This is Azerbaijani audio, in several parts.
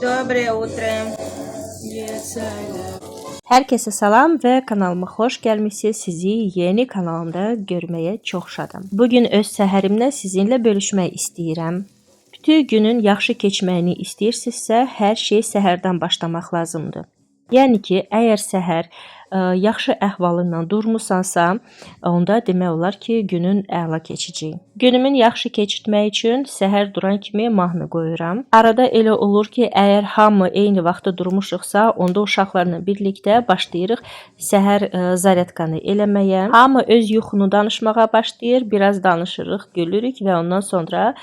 Доброе утро. Herkese salam və kanalıma xoş gəlmisiniz. Sizi yeni kanalımda görməyə çox şadam. Bugün öz səhərimlə sizinlə bölüşmək istəyirəm. Bütün günün yaxşı keçməyini istəyirsinizsə, hər şey səhərdən başlamaq lazımdır. Yəni ki, əgər səhər yaxşı əhvalınla durmusansa, onda demək olar ki, günün əla keçəcək. Günümün yaxşı keçirmək üçün səhər duran kimi mahnı qoyuram. Arada elə olur ki, əgər hamı eyni vaxtda durmuşuqsa, onda uşaqlarla birlikdə başlayırıq səhər zaryadkanı eləməyə. Hamı öz yuxunu danışmağa başlayır, biraz danışırıq, gülürük və ondan sonra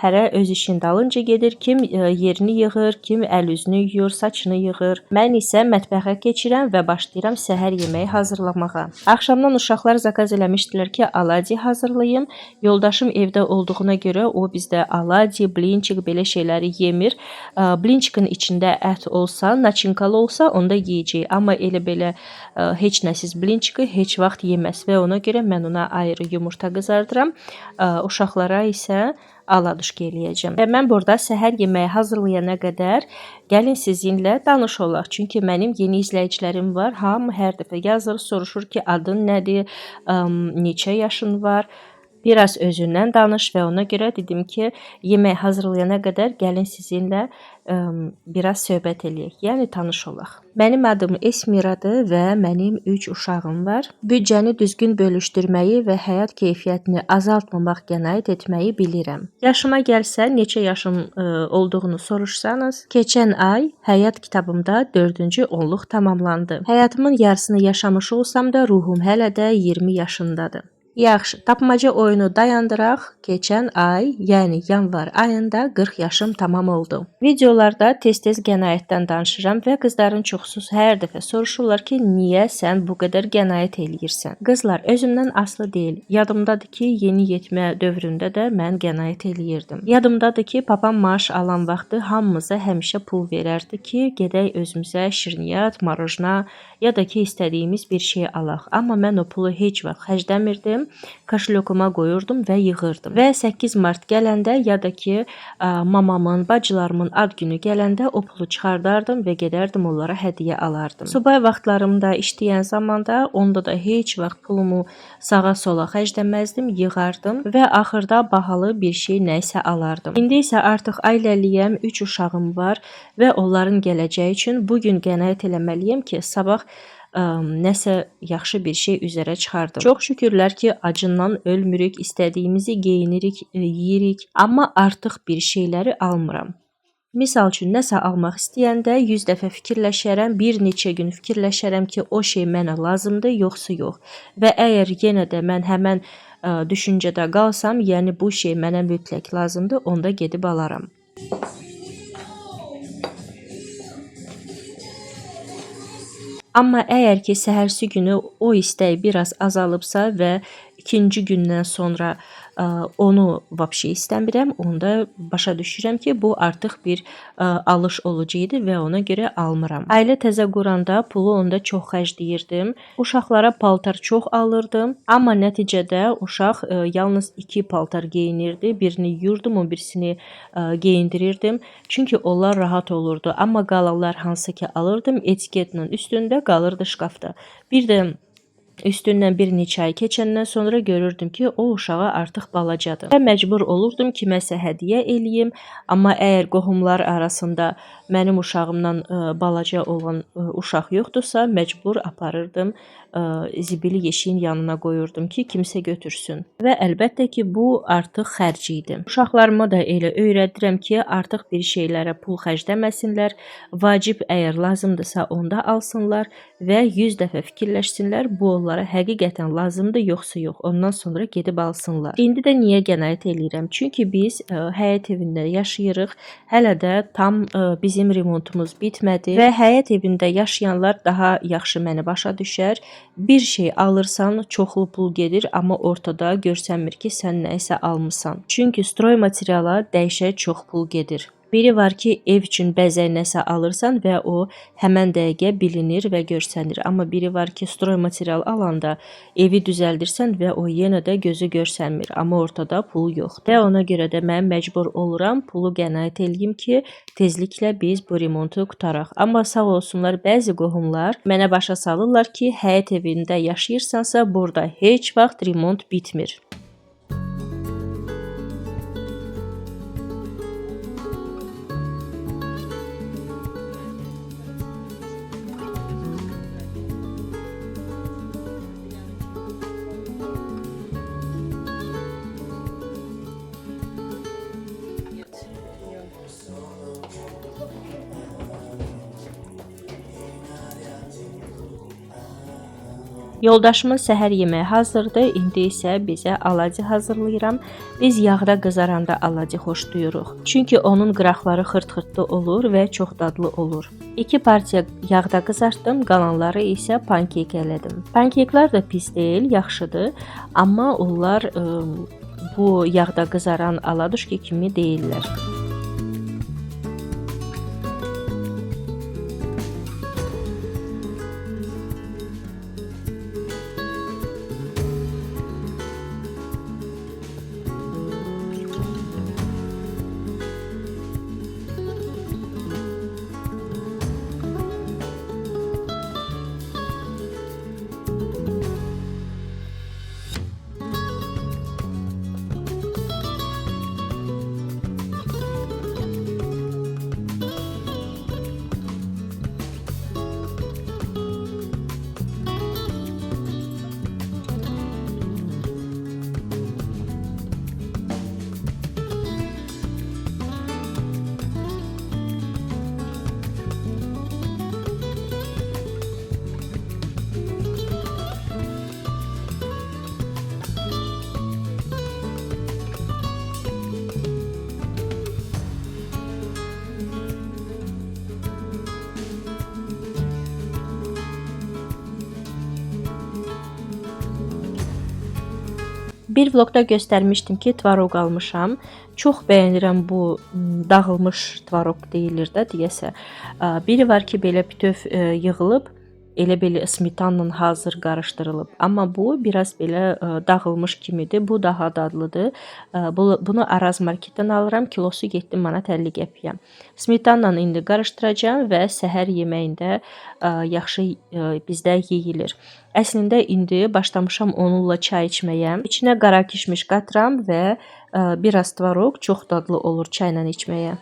hərə öz işin dalınca gedir. Kim yerini yığır, kim əl üzünü yuyur, saçını yığır. Mən isə mətbəxə keçirəm və başlayıram səhər yeməyi hazırlamağa. Axşamdan uşaqlar zakaz eləmişdilər ki, aladzi hazırlayım. Yoldaşım evdə olduğuna görə o bizdə aladzi, blinçik belə şeyləri yemir. Blinçikin içində ət olsa, načinkalı olsa onda yeyəcək. Amma elə belə heç nəsiz blinçiki heç vaxt yeməz və ona görə mən ona ayrı yumurta qızardıram. Uşaqlara isə aladuşki eləyəcəm. Və mən burada səhər yeməyi hazırlayana qədər gəlin sizinlə danış olaq. Çünki mənim yeni izləyicilərim var. Hamı hər dəfə yazır, soruşur ki, adın nədir, neçə yaşın var. Biraz özündən danış və ona görə dedim ki, yemək hazırlayana qədər gəlin sizinlə biraz söhbət eləyək, yəni tanış olaq. Mənim adım Esmiradır və mənim 3 uşağım var. Büdcəni düzgün bölüşdürməyi və həyat keyfiyyətini azaltmamaq qənaət etməyi bilirəm. Yaşıma gəlsə, neçə yaşım olduğunu soruşsanız, keçən ay həyat kitabımda 4-cü onluq tamamlandı. Həyatımın yarısını yaşamış olsam da ruhum hələ də 20 yaşındadır. Yaxşı, tapmaca oyunu dayandıraq. Keçən ay, yəni yanvar ayında 40 yaşım tamam oldu. Videolarda tez-tez qənaətdən danışıram və qızların çoxsu hər dəfə soruşurlar ki, niyə sən bu qədər qənaət eləyirsən? Qızlar, özümdən asılı deyil. Yadımdadır ki, yeni yetmə dövründə də mən qənaət eləyirdim. Yadımdadır ki, papam maaş alan vaxtı hamımıza həmişə pul verərdi ki, gedək özümüzə şirniyyat, marojna ya da ki, istədiyimiz bir şey alaq. Amma mən o pulu heç vaxt xərcləmirdim. Kaşlyokuma qoyurdum və yığırdım. Və 8 mart gələndə ya da ki, mamamın, bacılarımın ad günü gələndə o pulu çıxardardım və gedərdim onlara hədiyyə alardım. Subay vaxtlarımda işləyən zamanda onda da heç vaxt pulumu sağa sola xərcləməzdim, yığardım və axırda bahalı bir şey nəysə alardım. İndi isə artıq ailəliyəm, 3 uşağım var və onların gələcəyi üçün bugün qənaət eləməliyəm ki, sabah nəsə yaxşı bir şey üzərə çıxardım. Çox şükürlər ki, acından ölmürük, istədiyimizi geyinirik, yeyirik, amma artıq bir şeyləri almıram. Misal üçün, nəsə almaq istəyəndə 100 dəfə fikirləşərəm, bir neçə gün fikirləşərəm ki, o şey mənə lazımdır, yoxsa yox. Və əgər yenə də mən həmən düşüncədə qalsam, yəni bu şey mənə mütləq lazımdır, onda gedib alaram. Amma əgər ki, səhərsi günü o istək biraz azalıbsa və ikinci gündən sonra onu vəbşə istəmirəm, onda başa düşürəm ki, bu artıq bir alış olacaqdı və ona görə almıram. Ailə təzə quranda pulu onda çox xərcləyirdim. Uşaqlara paltar çox alırdım, amma nəticədə uşaq yalnız 2 paltar geyinirdi. Birini yuyurdum, o birisini geyindirirdim. Çünki onlar rahat olurdu. Amma qalanlar hansı ki alırdım, etiketlə üstündə qalırdı şkafda. Bir də üstündən bir neçə ay keçəndən sonra görürdüm ki, o uşağa artıq balacadır. Və məcbur olurdum ki, məsə hədiyyə eləyim. Amma əgər qohumlar arasında mənim uşağımdan balaca olan uşaq yoxdursa, məcbur aparırdım, zibili yeşiyin yanına qoyurdum ki, kimsə götürsün. Və əlbəttə ki, bu artıq xərc idi. Uşaqlarıma da elə öyrədirəm ki, artıq bir şeylərə pul xərcləməsinlər. Vacib əgər lazımdırsa onda alsınlar və 100 dəfə fikirləşsinlər, bu onlara həqiqətən lazımdır, yoxsa yox. Ondan sonra gedib alsınlar. İndi də niyə qənaət eləyirəm? Çünki biz həyət evində yaşayırıq. Hələ də tam bizim remontumuz bitmədi və həyət evində yaşayanlar daha yaxşı məni başa düşər. Bir şey alırsan, çoxlu pul gedir, amma ortada görsənmir ki, sən nə isə almısan. Çünki stroy materiala dəhşət çox pul gedir. Biri var ki, ev üçün bəzək nəsə alırsan və o həmən dəqiqə bilinir və görsənir. Amma biri var ki, stroy material alanda evi düzəldirsən və o yenə də gözü görsənmir. Amma ortada pul yoxdur. Və ona görə də mən məcbur oluram pulu qənaət eləyim ki, tezliklə biz bu remontu qutaraq. Amma sağ olsunlar, bəzi qohumlar mənə başa salırlar ki, həyət evində yaşayırsansa, burada heç vaxt remont bitmir. Yoldaşımın səhər yeməyi hazırdır. İndi isə bizə alacı hazırlayıram. Biz yağda qızaranda alacı xoşlayırıq. Çünki onun qıraqları xırt-xırtlı olur və çox dadlı olur. 2 partiya yağda qızartdım, qalanları isə pankek elədim. Pankeklər də pis deyil, yaxşıdır. Amma onlar bu yağda qızaran aladuşki kimi deyirlər. Bir vlogda göstərmişdim ki, tvaroq almışam. Çox bəyənirəm bu dağılmış tvaroq deyilir də deyəsə. Biri var ki, belə bütöv yığılıb, elə belə smetanla hazır qarışdırılıb. Amma bu biraz belə dağılmış kimidir. Bu daha dadlıdır. Bunu Araz marketdən alıram. Kilosu 7 manat 50 qəpiyə. Smetanla indi qarışdıracağam və səhər yeməyində yaxşı bizdə yeyilir. Əslində indi başlamışam onunla çay içməyə. İçinə qara kişmiş qatıram və biraz tvaroq, çox dadlı olur çayla içməyə.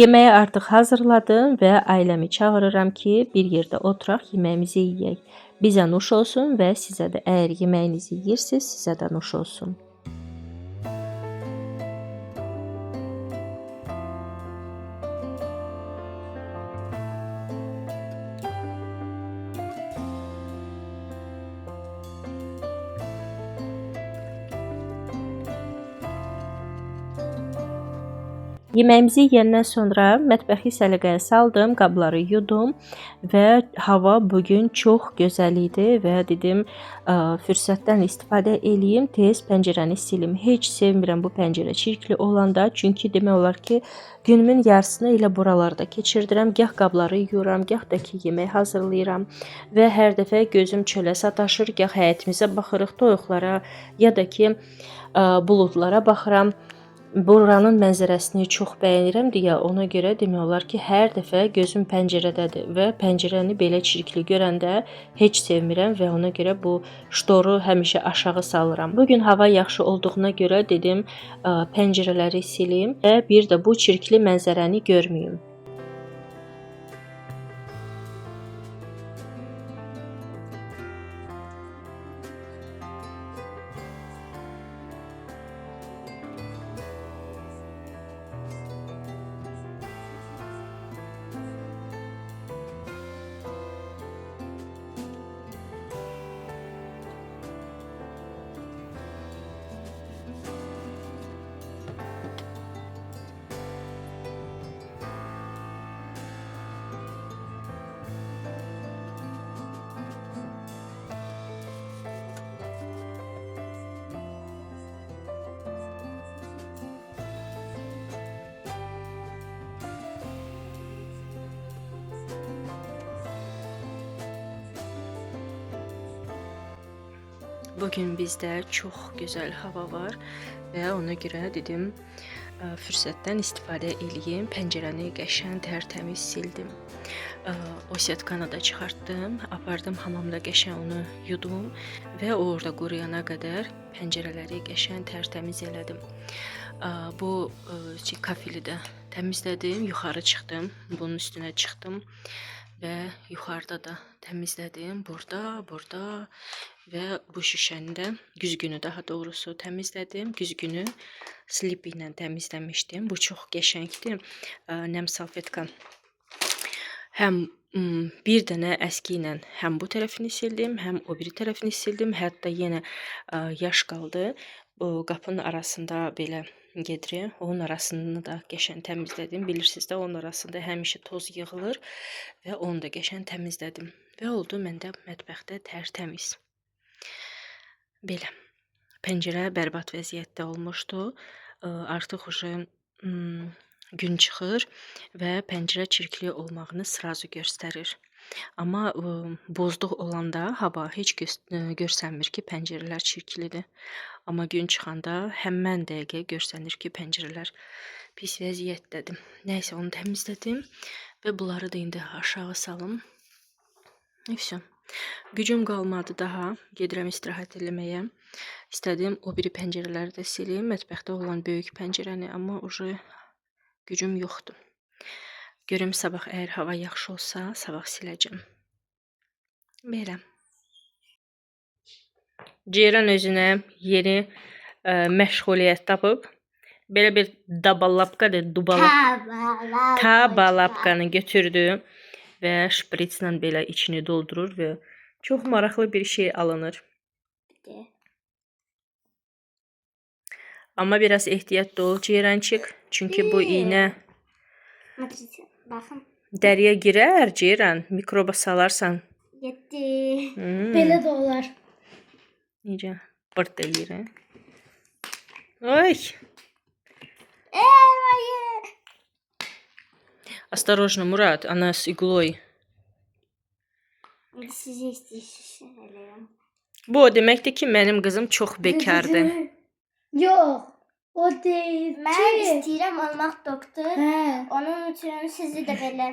Yeməyi artıq hazırladım və ailəmi çağırıram ki, bir yerdə oturaq, yeməyimizi yeyək. Bizə nuş olsun və sizə də əgər yeməyinizi yeyirsiniz, sizə də nuş olsun. Yeməyimizi yeyəndən sonra mətbəxi səliqəyə saldım, qabları yudum və hava bugün çox gözəl idi və dedim fürsətdən istifadə eləyim, tez pəncərəni silim. Heç sevmirəm bu pəncərə çirkli olanda, çünki demək olar ki, günümün yarısını elə buralarda keçirdirəm. Gah qabları yuyuram, gah da ki yemək hazırlayıram və hər dəfə gözüm çölə sataşır, gah həyətimizə baxırıq, toyuqlara ya da ki buludlara baxıram. Buranın mənzərəsini çox bəyənirəm deyə ona görə demək olar ki, hər dəfə gözüm pəncərədədir və pəncərəni belə çirkli görəndə heç sevmirəm və ona görə bu ştoru həmişə aşağı salıram. Bugün hava yaxşı olduğuna görə dedim pəncərələri silim və bir də bu çirkli mənzərəni görməyim. Bugün bizdə çox gözəl hava var və ona görə dedim fürsətdən istifadə eləyim. Pəncərəni qəşəng tərtəmiz sildim. Osetkanı da çıxartdım, apardım hamamda qəşəng onu yudum və orada quruyana qədər pəncərələri qəşəng tərtəmiz elədim. Bu kafeli də təmizlədim, yuxarı çıxdım, bunun üstünə çıxdım və yuxarıda da təmizlədim, burada və bu şüşəni də güzgünü daha doğrusu təmizlədim. Güzgünü slip ilə təmizləmişdim. Bu çox qəşəngdir. Nəm salfetka. Həm bir dənə əski ilə həm bu tərəfini sildim, həm o biri tərəfini sildim. Hətta yenə yaş qaldı. Bu qapının arasında belə gedir. Onun arasını da qəşəng təmizlədim. Bilirsiniz də onun arasında həmişə toz yığılır və onu da qəşəng təmizlədim. Və oldu məndə mətbəxdə tərtəmiz. Belə. Pəncərə bərbad vəziyyətdə olmuşdu. Artıq gün çıxır və pəncərə çirkli olmağını sırazı göstərir. Amma bozduq olanda hava heç görsənmir ki, pəncərələr çirklidir. Amma gün çıxanda həmən dəqiqə görsənir ki, pəncərələr pis vəziyyətdədir. Nəysə onu təmizlədim və bunları da indi aşağı salım. Neysə. Gücüm qalmadı daha. Gedirəm istirahət eləməyə. İstədim o biri pəncərələri də silim. Mətbəxdə olan böyük pəncərəni, amma gücüm yoxdur. Görüm sabah əgər hava yaxşı olsa, sabah siləcəm. Belə. Ceyran özünə yeni məşğuliyyət tapıb. Belə bir tabalapkanı götürdü və şpritslə belə içini doldurur və çox maraqlı bir şey alınır. Amma biraz ehtiyatlı ol Ceyrançıq, çünki bu iynə dəriyə girər Ceyran, mikroba salarsan. Yetdi. Belə də olar. Necə? Pırt eləyir, hə? Oy! Осторожно, Murat, она с иглой. Sizi istəyirəm. Bu o deməkdir ki, mənim qızım çox bekardır. Yox, o deyil. Mən istəyirəm olmaq doktor. Onun üçün sizi də belə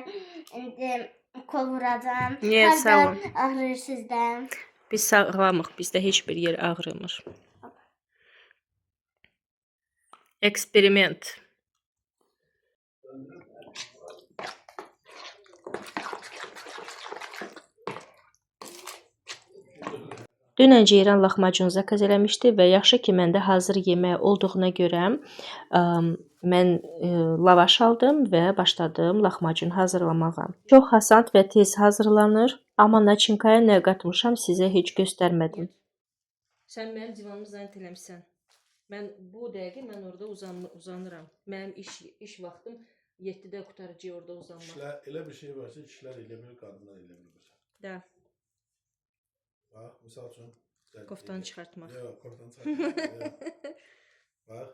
kol vuracam. Niyə sağ ol? Ağrır sizdən. Biz sağlamıq, bizdə heç bir yer ağrımır. Eksperiment. Dünən Ceyran lahmacun zakaz eləmişdi və yaxşı ki, məndə hazır yemək olduğuna görə mən lavaş aldım və başladım lahmacun hazırlamağa. Çox asan və tez hazırlanır, amma naçinkaya nə qatmışam sizə heç göstərmədim. Sən mənim divanımı zənt eləmişsən. Bu dəqiqə mən orada uzanıram. Mənim iş vaxtım 7-də qutarıcı orada uzanmaq. Elə bir şey varsa kişilər eləmir, qadınlar eləmir. Da. Bax, misal üçün Koftanı çıxartmaq. Yox, koftanı çıxartmaq. Bax.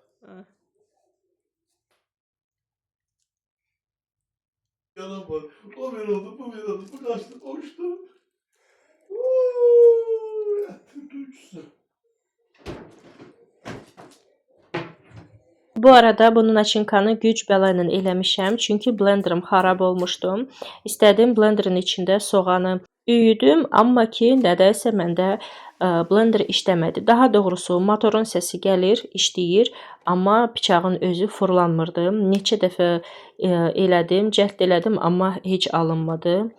Yalan var. O bir oldu, bu bir oldu, bu kaçtı, uçtu. Bu arada bunun naçinkanı güc bəla ilə eləmişəm, çünki blenderim xarab olmuşdu. İstədim blenderin içində soğanı üyüdüm, amma ki, nədəsə məndə blender işləmədi. Daha doğrusu motorun səsi gəlir, işləyir, amma bıçağın özü fırlanmırdı. Neçə dəfə elədim, cəhd elədim, amma heç alınmadı.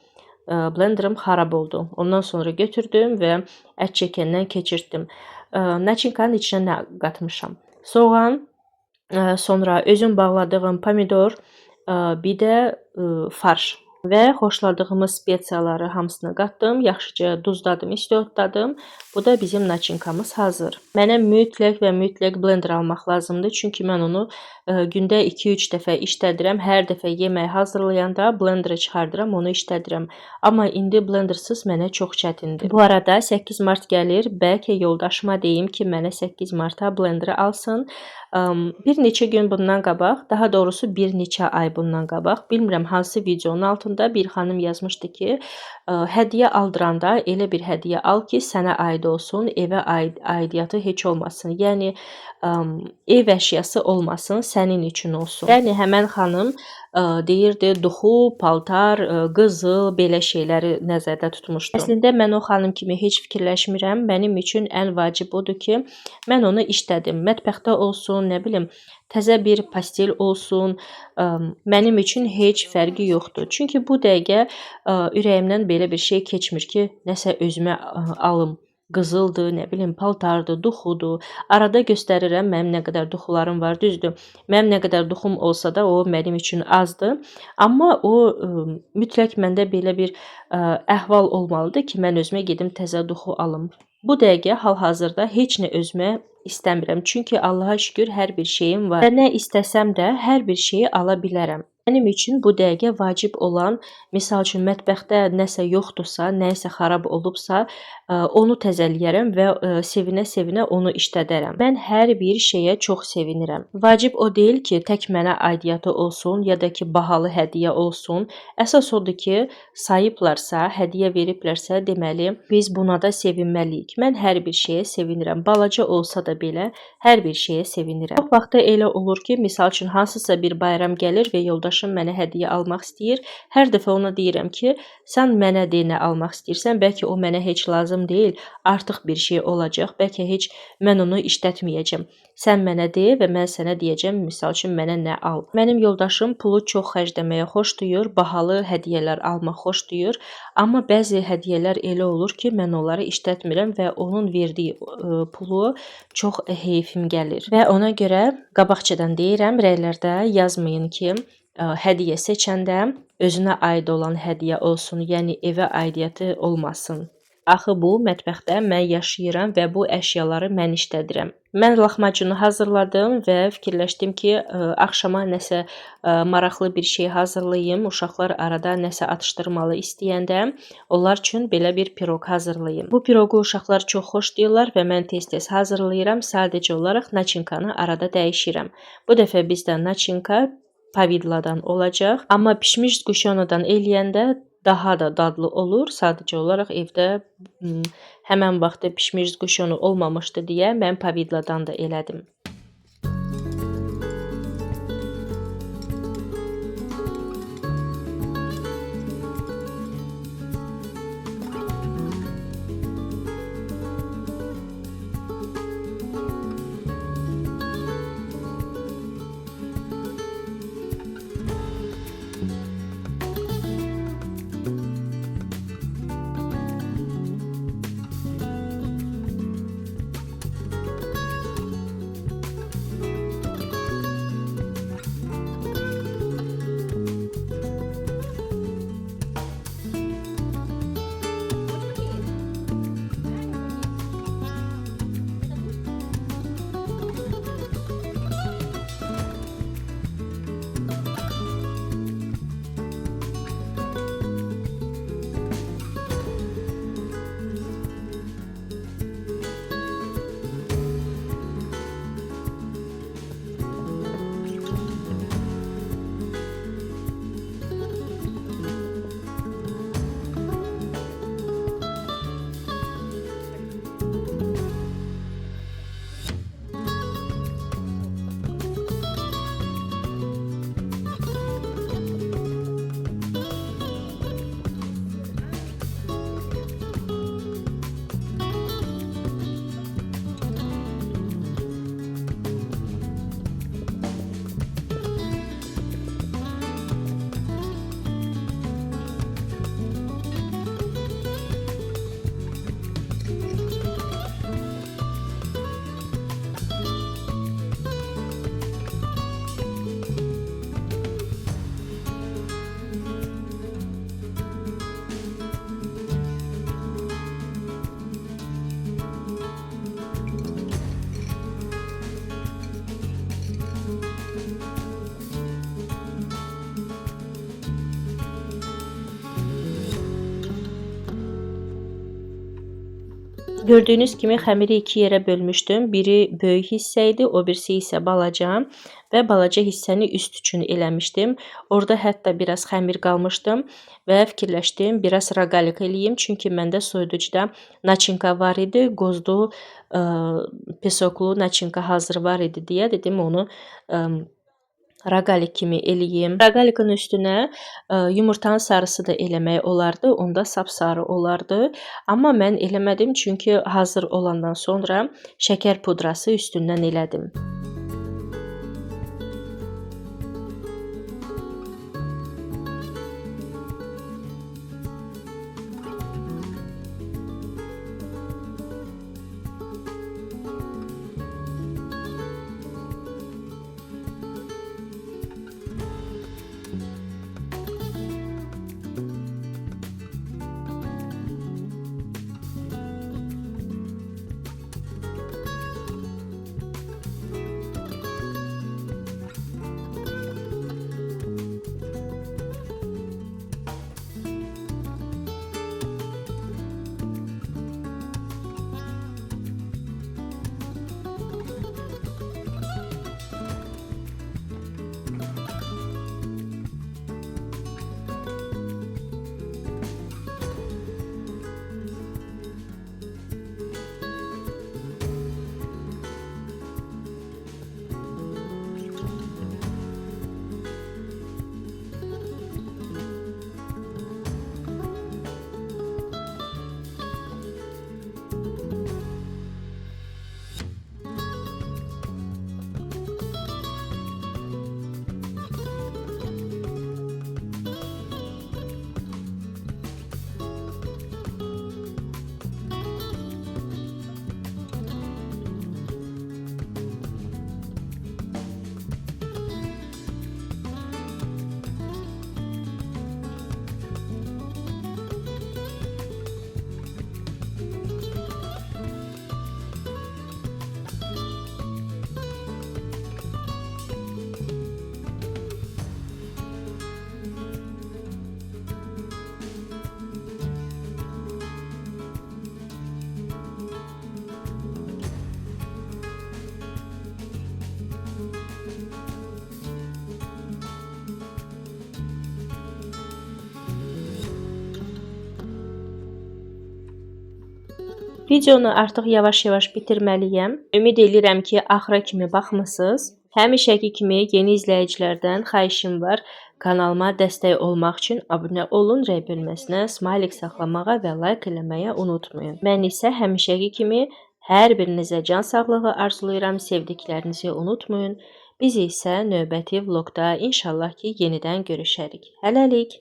Blenderim xarab oldu. Ondan sonra götürdüm və ət çəkəndən keçirtdim. Naçinkanın içinə nə qatmışam? Soğan, sonra özüm bağladığım pomidor, bir də farş və xoşladığımız spesiyaları hamısını qatdım, yaxşıca duzladım, istiotladım. Bu da bizim naçinkamız hazır. Mənə mütləq və mütləq blender almaq lazımdır, çünki mən onu gündə 2-3 dəfə işlədirəm. Hər dəfə yemək hazırlayanda blenderi çıxardıram, onu işlədirəm. Amma indi blendersız mənə çox çətindir. Bu arada 8 mart gəlir, bəlkə yoldaşıma deyim ki, mənə 8 marta blenderi alsın. Bir neçə gün bundan qabaq, daha doğrusu bir neçə ay bundan qabaq, bilmirəm hansı videonun altında bir xanım yazmışdı ki, hədiyyə aldıranda elə bir hədiyyə al ki, sənə aid olsun, evə aidiyyatı heç olmasın. Yəni, ev əşyası olmasın, sənin üçün olsun. Yəni, həmən xanım deyirdi, duxu, paltar, qızıl, belə şeyləri nəzərdə tutmuşdu. Əslində, mən o xanım kimi heç fikirləşmirəm. Mənim üçün ən vacib odur ki, mən onu işlədim. Mətbəxdə olsun, nə bilim, təzə bir pastel olsun, mənim üçün heç fərqi yoxdur. Çünki bu dəqiqə ürəyimdən belə bir şey keçmir ki, nəsə özümə alım. Qızıldır, nə bilim, paltardır, duxudur. Arada göstərirəm mənim nə qədər duxularım var, düzdür. Mənim nə qədər duxum olsa da o mənim üçün azdır. Amma o mütləq məndə belə bir əhval olmalıdır ki, mən özümə gedim təzə duxu alım. Bu dəqiqə hal-hazırda heç nə özümə istəmirəm. Çünki Allaha şükür hər bir şeyim var. Və nə istəsəm də hər bir şeyi ala bilərəm. Mənim üçün bu dəqiqə vacib olan, misal üçün mətbəxdə nəsə yoxdursa, nəsə xarab olubsa, onu təzələyərəm və sevinə-sevinə onu işlədərəm. Mən hər bir şeyə çox sevinirəm. Vacib o deyil ki, tək mənə aidiyyatı olsun, ya da ki, bahalı hədiyyə olsun. Əsas odur ki, sayıblarsa, hədiyyə veriblərsə, deməli, biz buna da sevinməliyik. Mən hər bir şeyə sevinirəm. Balaca olsa da belə, hər bir şeyə sevinirəm. Çox vaxtda elə olur ki, misal üçün hansısa bir bayram gəlir və yoldaşım mənə hədiyyə almaq istəyir. Hər dəfə ona deyirəm ki, sən mənə de nə almaq istəyirsən, bəlkə o mənə heç lazım deyil, artıq bir şey olacaq, bəlkə heç mən onu işlətməyəcəm. Sən mənə de və mən sənə deyəcəm, misal üçün mənə nə al. Mənim yoldaşım pulu çox xərcləməyə xoşlayır, bahalı hədiyyələr almaq xoşlayır, amma bəzi hədiyyələr elə olur ki, mən onları işlətmirəm və onun verdiyi pulu çox heyfim gəlir. Və ona görə qabaqcadan deyirəm, rəylərdə yazmayın ki, hədiyyə seçəndə özünə aid olan hədiyyə olsun, yəni evə aidiyyatı olmasın. Axı bu mətbəxdə mən yaşayıram və bu əşyaları mən işlədirəm. Mən lahmacunu hazırladım və fikirləşdim ki, axşama nəsə maraqlı bir şey hazırlayım. Uşaqlar arada nəsə atışdırmalı istəyəndə onlar üçün belə bir piroq hazırlayım. Bu piroqu uşaqlar çox xoşlayırlar və mən tez-tez hazırlayıram. Sadəcə olaraq naçinkanı arada dəyişirəm. Bu dəfə bizdə naçinka pavidladan olacaq, amma pişmiş quşonadan eləyəndə daha da dadlı olur. Sadəcə olaraq evdə həmən vaxtda pişmiş quşonu olmamışdı deyə mən pavidladan da elədim. Gördüyünüz kimi xəmiri 2 yerə bölmüşdüm. Biri böyük hissə idi, o birisi isə balaca və balaca hissəni üst üçün eləmişdim. Orada hətta biraz xəmir qalmışdım və fikirləşdim, biraz raqalik eləyim, çünki məndə soyuducuda naçinka var idi, qozlu, pesoklu naçinka hazır var idi deyə dedim onu raqalik kimi eləyim. Raqalikin üstünə yumurtanın sarısı da eləmək olardı, onda sapsarı olardı. Amma mən eləmədim, çünki hazır olandan sonra şəkər pudrası üstündən elədim. Videonu artıq yavaş-yavaş bitirməliyəm. Ümid edirəm ki, axıra kimi baxmısınız. Həmişəki kimi yeni izləyicilərdən xahişim var. Kanalıma dəstək olmaq üçün abunə olun, rəy bölməsinə smailik saxlamağa və like eləməyə unutmayın. Mən isə həmişəki kimi hər birinizə can sağlığı arzulayıram, sevdiklərinizi unutmayın. Biz isə növbəti vlogda inşallah ki, yenidən görüşərik. Hələlik!